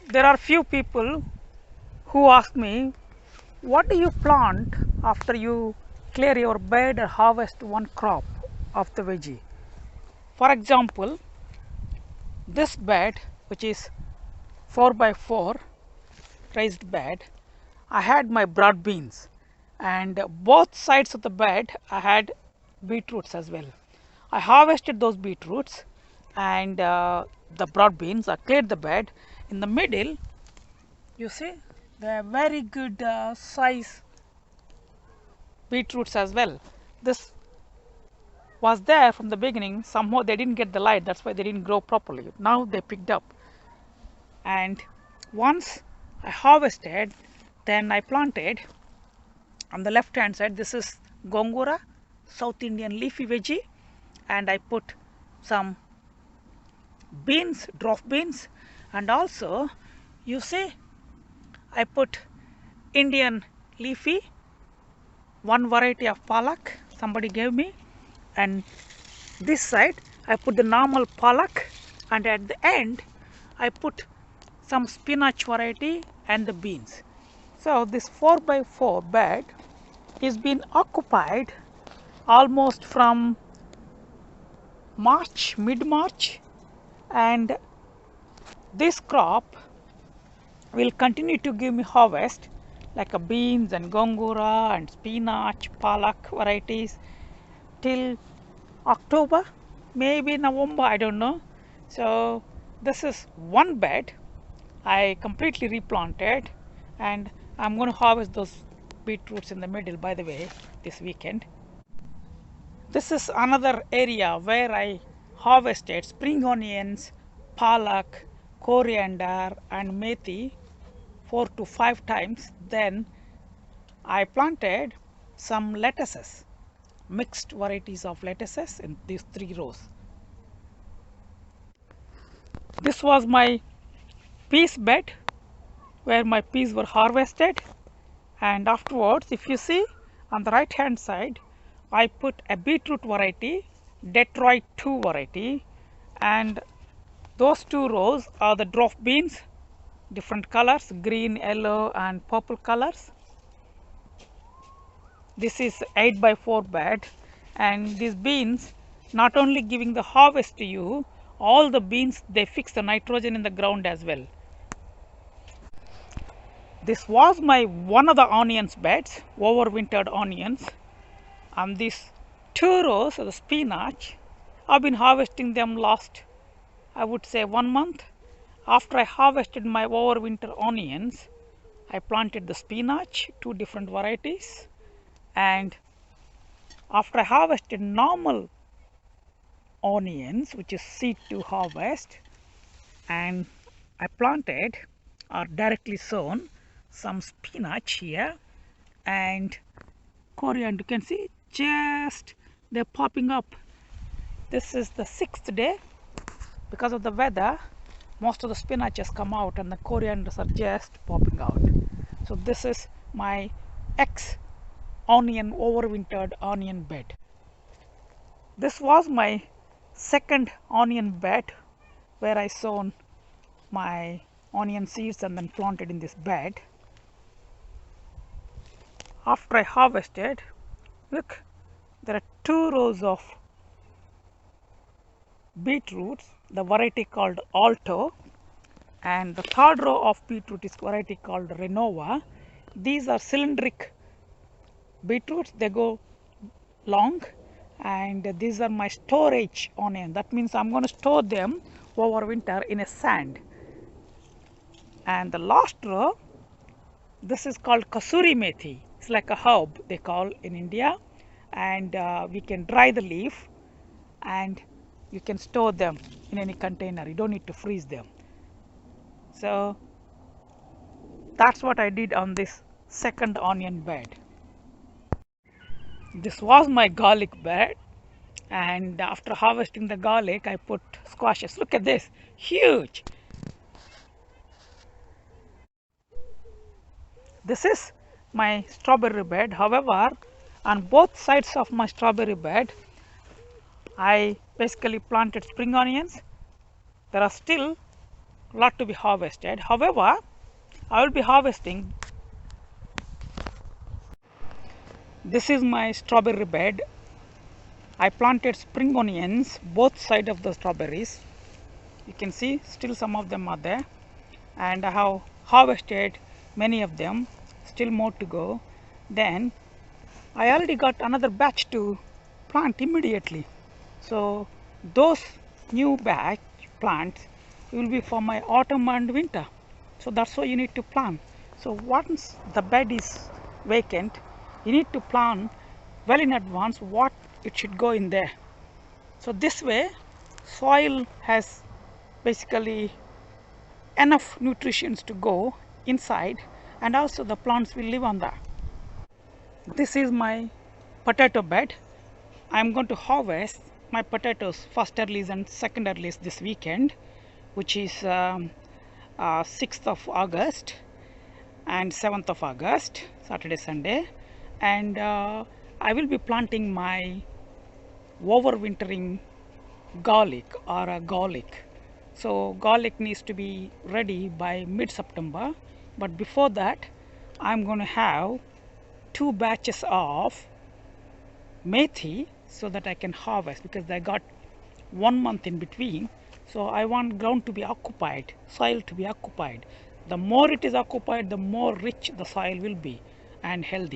There are few people who ask me, what do you plant after you clear your bed or harvest one crop of the veggie? For example, this bed, which is 4 by 4 raised bed, I had my broad beans, and both sides of the bed I had beetroots as well. I harvested those beetroots and the broad beans. I cleared the bed. In the middle, you see, they are very good size beetroots as well. This was there from the beginning. Somehow they didn't get the light, that's why they didn't grow properly. Now they picked up, and once I harvested, then I planted on the left hand side. This is gongura, South Indian leafy veggie, and I put some beans, dwarf beans, and also you see I put Indian leafy, one variety of palak somebody gave me, and this side I put the normal palak, and at the end I put some spinach variety and the beans. So this 4 by 4 bed is been occupied almost from March, mid-March, and this crop will continue to give me harvest like a beans and gongura and spinach, palak varieties till October, maybe November, I don't know. So this is one bed I completely replanted, and I'm going to harvest those beetroots in the middle, by the way, this weekend. This is another area where I harvested spring onions, palak, coriander and methi 4 to 5 times. Then I planted some lettuces, mixed varieties of lettuces in these 3 rows. This was my peas bed where my peas were harvested, and afterwards, if you see on the right hand side, I put a beetroot variety, Detroit 2 variety, and those 2 rows are the dwarf beans, different colors, green, yellow and purple colors. This is 8 by 4 bed, and these beans not only giving the harvest to you, all the beans, they fix the nitrogen in the ground as well. This was my one of the onions beds, overwintered onions. And these 2 rows of the spinach, I've been harvesting them last, I would say, 1 month. After I harvested my overwinter onions, I planted the spinach, 2 different varieties, and after I harvested normal onions, which is seed to harvest, and I planted or directly sown some spinach here and coriander. You can see just they're popping up. This is the 6th day. Because of the weather, most of the spinach has come out and the corianders are just popping out. So this is my onion overwintered onion bed. This was my second onion bed where I sown my onion seeds and then planted in this bed. After I harvested, look, there are 2 rows of beetroots, the variety called Alto, and the 3rd row of beetroot is variety called Renova. These are cylindric beetroots, they go long, and these are my storage onion. That means I'm going to store them over winter in a sand. And the last row, this is called kasuri methi. It's like a herb they call in India, and we can dry the leaf and you can store them in any container. You don't need to freeze them. So that's what I did on this second onion bed. This was my garlic bed, and after harvesting the garlic, I put squashes. Look at this, huge. This is my strawberry bed. However, on both sides of my strawberry bed, I basically planted spring onions. There are still lot to be harvested. However, I will be harvesting. This is my strawberry bed. I planted spring onions both sides of the strawberries. You can see still some of them are there, and I have harvested many of them, still more to go. Then I already got another batch to plant immediately. So those new batch plants will be for my autumn and winter. So that's why you need to plan. So once the bed is vacant, you need to plan well in advance what it should go in there. So this way soil has basically enough nutrition to go inside, and also the plants will live on that. This is my potato bed. I am going to harvest my potatoes first release and second release this weekend, which is 6th of August and 7th of August, Saturday, Sunday. And I will be planting my overwintering garlic or a galic. So garlic needs to be ready by mid-September, but before that I'm going to have 2 batches of methi so that I can harvest, because I got 1 month in between. So I want ground to be occupied, soil to be occupied. The more it is occupied, the more rich the soil will be and healthy.